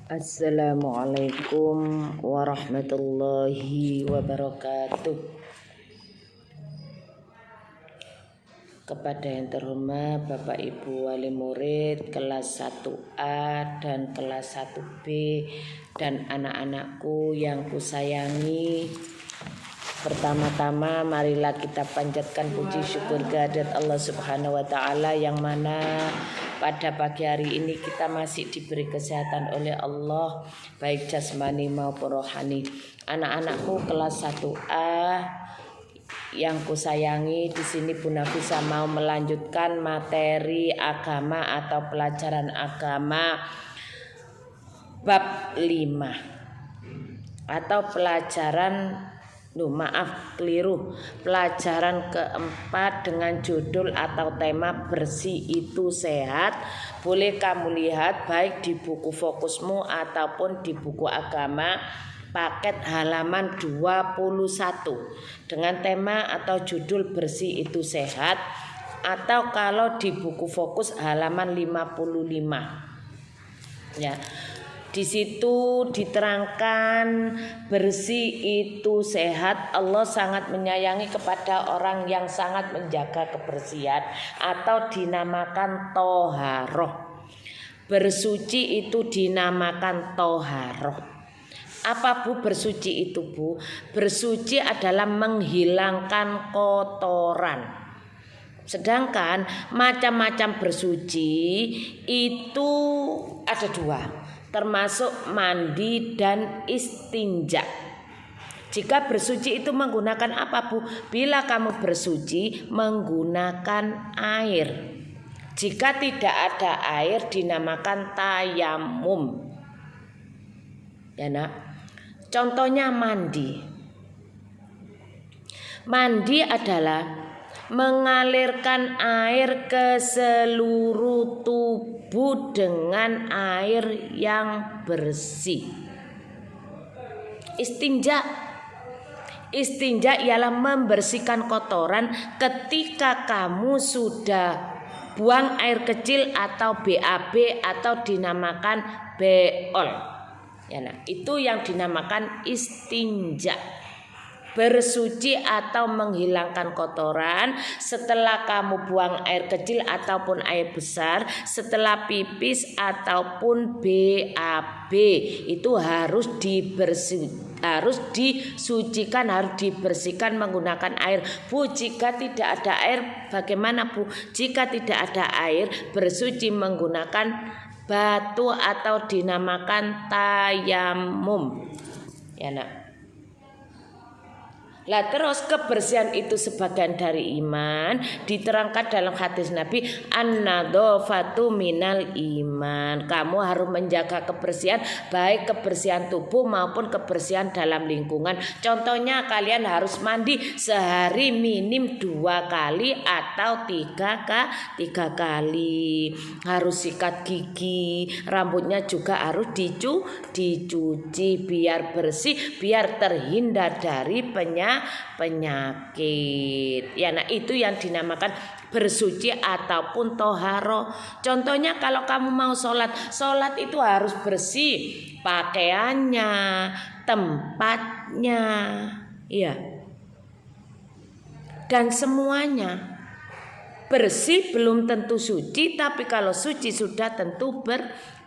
Assalamualaikum warahmatullahi wabarakatuh. Kepada yang terhormat Bapak Ibu wali murid kelas 1A dan kelas 1B dan anak-anakku yang kusayangi, pertama-tama marilah kita panjatkan puji syukur kehadirat Allah Subhanahu wa taala yang mana pada pagi hari ini kita masih diberi kesehatan oleh Allah baik jasmani maupun rohani. Anak-anakku kelas 1A yang kusayangi, di sini Bu Nafisa mau melanjutkan materi agama atau pelajaran agama bab 5 atau pelajaran keempat dengan judul atau tema bersih itu sehat. Boleh kamu lihat baik di buku fokusmu ataupun di buku agama paket halaman 21 dengan tema atau judul bersih itu sehat, atau kalau di buku fokus halaman 55 ya. Di situ diterangkan bersih itu sehat. Allah sangat menyayangi kepada orang yang sangat menjaga kebersihan atau dinamakan toharoh. Bersuci itu dinamakan toharoh. Apa Bu bersuci itu Bu? Bersuci adalah menghilangkan kotoran. Sedangkan macam-macam bersuci itu ada 2, termasuk mandi dan istinja. Jika bersuci itu menggunakan apa Bu? Bila kamu bersuci menggunakan air. Jika tidak ada air dinamakan tayamum. Ya nak. Contohnya mandi. Mandi adalah mengalirkan air ke seluruh tubuh dengan air yang bersih. Istinja ialah membersihkan kotoran ketika kamu sudah buang air kecil atau BAB atau dinamakan beol. Ya, nah, itu yang dinamakan istinja. Bersuci atau menghilangkan kotoran setelah kamu buang air kecil ataupun air besar, setelah pipis ataupun BAB, itu harus disucikan, harus dibersihkan menggunakan air. Bu, jika tidak ada air bagaimana Bu? Jika tidak ada air, bersuci menggunakan batu atau dinamakan tayamum. Ya nak. Lah terus kebersihan itu sebagian dari iman, diterangkan dalam hadis Nabi, an-nadzafatu minal iman. Kamu harus menjaga kebersihan, baik kebersihan tubuh maupun kebersihan dalam lingkungan. Contohnya kalian harus mandi sehari minim 2 kali atau 3 kali. Harus sikat gigi, rambutnya juga harus dicuci biar bersih, biar terhindar dari penyakit. Ya, nah itu yang dinamakan bersuci ataupun toharo. Contohnya kalau kamu mau sholat itu harus bersih, pakaiannya, tempatnya, ya, dan semuanya. Bersih belum tentu suci, tapi kalau suci sudah tentu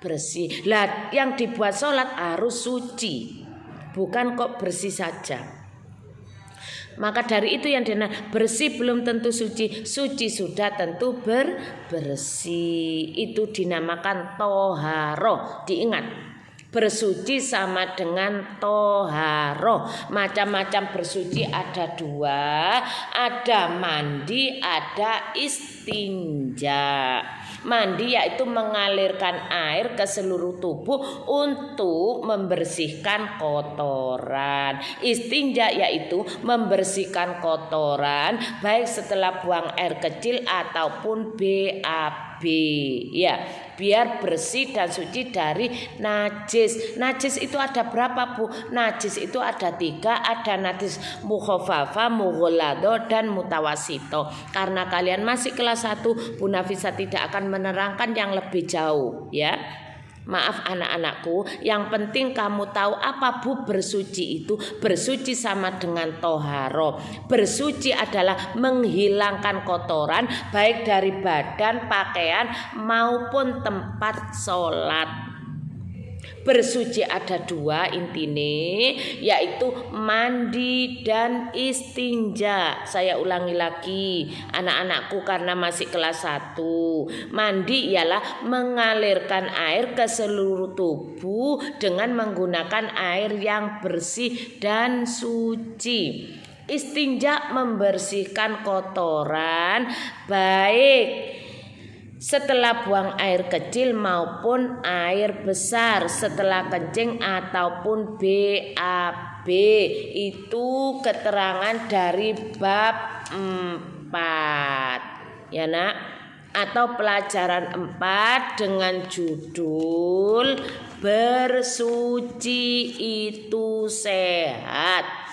bersih. Lah yang dibuat sholat harus suci, bukan kok bersih saja. Maka dari itu yang bersih belum tentu suci, suci sudah tentu bersih. Itu dinamakan toharo. Diingat, bersuci sama dengan toharo. Macam-macam bersuci ada 2, ada mandi, ada istinja. Mandi yaitu mengalirkan air ke seluruh tubuh untuk membersihkan kotoran. Istinja yaitu membersihkan kotoran baik setelah buang air kecil ataupun BAB, ya, biar bersih dan suci dari najis. Najis itu ada berapa Bu? Najis itu ada 3, ada najis mukhaffafa, mughalladho, dan mutawasito. Karena kalian masih kelas 1, Bu Nafisa tidak akan menerangkan yang lebih jauh, ya. Maaf anak-anakku, yang penting kamu tahu apa Bu bersuci itu. Bersuci sama dengan toharo. Bersuci adalah menghilangkan kotoran baik dari badan, pakaian maupun tempat sholat. Bersuci ada dua intine, yaitu mandi dan istinja. Saya ulangi lagi anak-anakku karena masih kelas 1. Mandi ialah mengalirkan air ke seluruh tubuh dengan menggunakan air yang bersih dan suci. Istinja membersihkan kotoran baik setelah buang air kecil maupun air besar, setelah kencing ataupun BAB. Itu keterangan dari bab 4 ya nak, atau pelajaran 4 dengan judul bersuci itu sehat.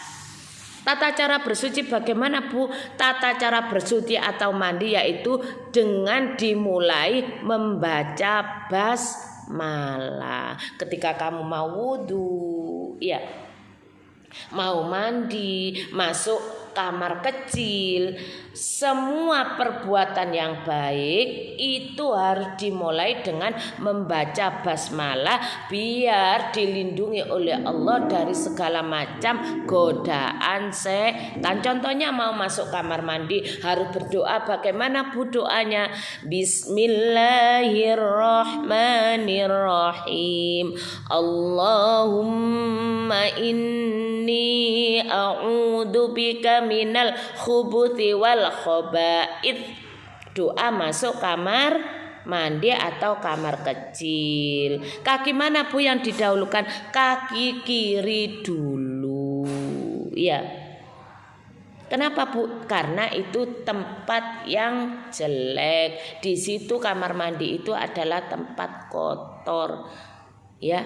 Tata cara bersuci bagaimana Bu? Tata cara bersuci atau mandi yaitu dengan dimulai membaca basmalah. Ketika kamu mau wudhu, ya, mau mandi, masuk kamar kecil, semua perbuatan yang baik itu harus dimulai dengan membaca basmalah biar dilindungi oleh Allah dari segala macam godaan setan. Contohnya mau masuk kamar mandi harus berdoa. Bagaimana Bu doanya? Bismillahirrahmanirrahim. Allahumma inni a'udzubika minal khubuthi wal khaba'ith. Doa masuk kamar mandi atau kamar kecil. Kaki mana Bu yang didahulukan? Kaki kiri dulu. Ya. Kenapa Bu? Karena itu tempat yang jelek. Di situ kamar mandi itu adalah tempat kotor. Ya.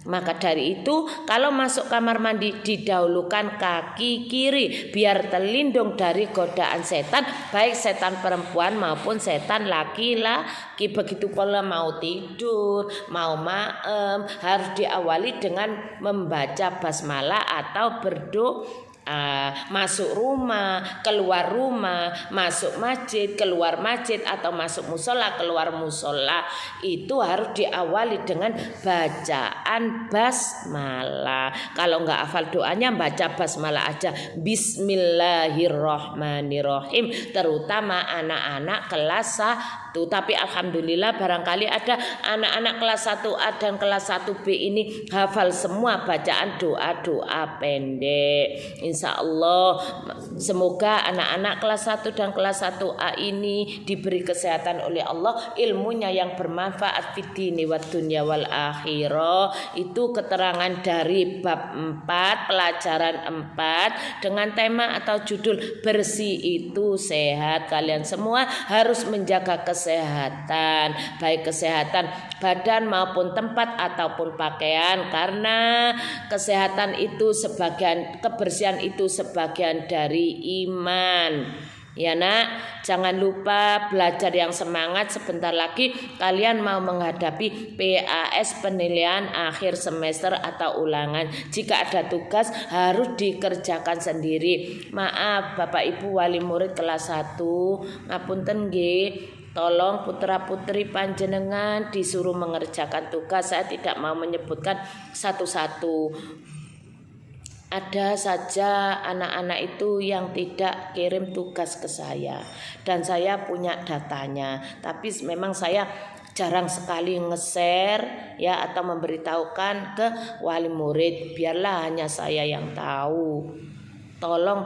Maka dari itu kalau masuk kamar mandi didahulukan kaki kiri biar terlindung dari godaan setan, baik setan perempuan maupun setan laki-laki. Begitu kalau mau tidur, mau maem, harus diawali dengan membaca basmalah atau berdoa. Masuk rumah, keluar rumah, masuk masjid, keluar masjid, atau masuk musola, keluar musola, itu harus diawali dengan bacaan basmalah. Kalau nggak hafal doanya baca basmalah aja, Bismillahirrahmanirrahim, terutama anak-anak kelas 1. Tapi alhamdulillah barangkali ada anak-anak kelas 1A dan kelas 1B ini hafal semua bacaan doa-doa pendek. Insya Allah semoga anak-anak kelas 1 dan kelas 1A ini diberi kesehatan oleh Allah, ilmunya yang bermanfaat fid dini wad dunya wal akhirah. Itu keterangan dari bab 4 pelajaran 4 dengan tema atau judul bersih itu sehat. Kalian semua harus menjaga kesehatan, baik kesehatan badan maupun tempat ataupun pakaian, karena kesehatan itu sebagian, kebersihan itu sebagian dari iman. Ya nak, jangan lupa belajar yang semangat. Sebentar lagi kalian mau menghadapi PAS, penilaian akhir semester atau ulangan. Jika ada tugas harus dikerjakan sendiri. Maaf Bapak Ibu wali murid kelas 1, ngapunten nggih. Tolong putra putri panjenengan disuruh mengerjakan tugas. Saya tidak mau menyebutkan satu-satu. Ada saja anak-anak itu yang tidak kirim tugas ke saya, dan saya punya datanya. Tapi memang saya jarang sekali nge-share ya atau memberitahukan ke wali murid. Biarlah hanya saya yang tahu. Tolong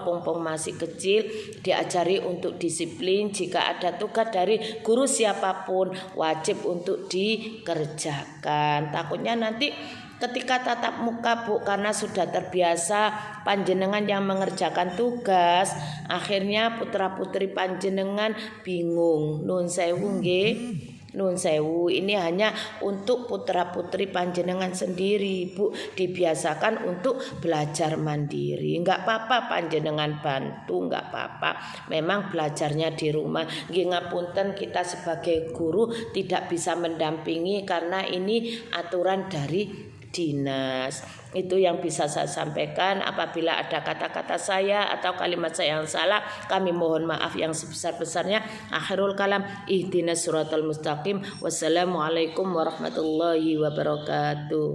Pung masih kecil diajari untuk disiplin. Jika ada tugas dari guru siapapun wajib untuk dikerjakan. Takutnya nanti ketika tatap muka Bu, karena sudah terbiasa panjenengan yang mengerjakan tugas, akhirnya putra putri panjenengan bingung. Nun sewu nggih. Nun sewu, ini hanya untuk putra-putri panjenengan sendiri, Bu. Dibiasakan untuk belajar mandiri. Enggak apa-apa panjenengan bantu, enggak apa-apa. Memang belajarnya di rumah. Nggih ngapunten, kita sebagai guru tidak bisa mendampingi karena ini aturan dari dinas. Itu yang bisa saya sampaikan. Apabila ada kata-kata saya atau kalimat saya yang salah, kami mohon maaf yang sebesar-besarnya. Akhirul kalam, ihdinas siratal mustaqim. Wassalamualaikum warahmatullahi wabarakatuh.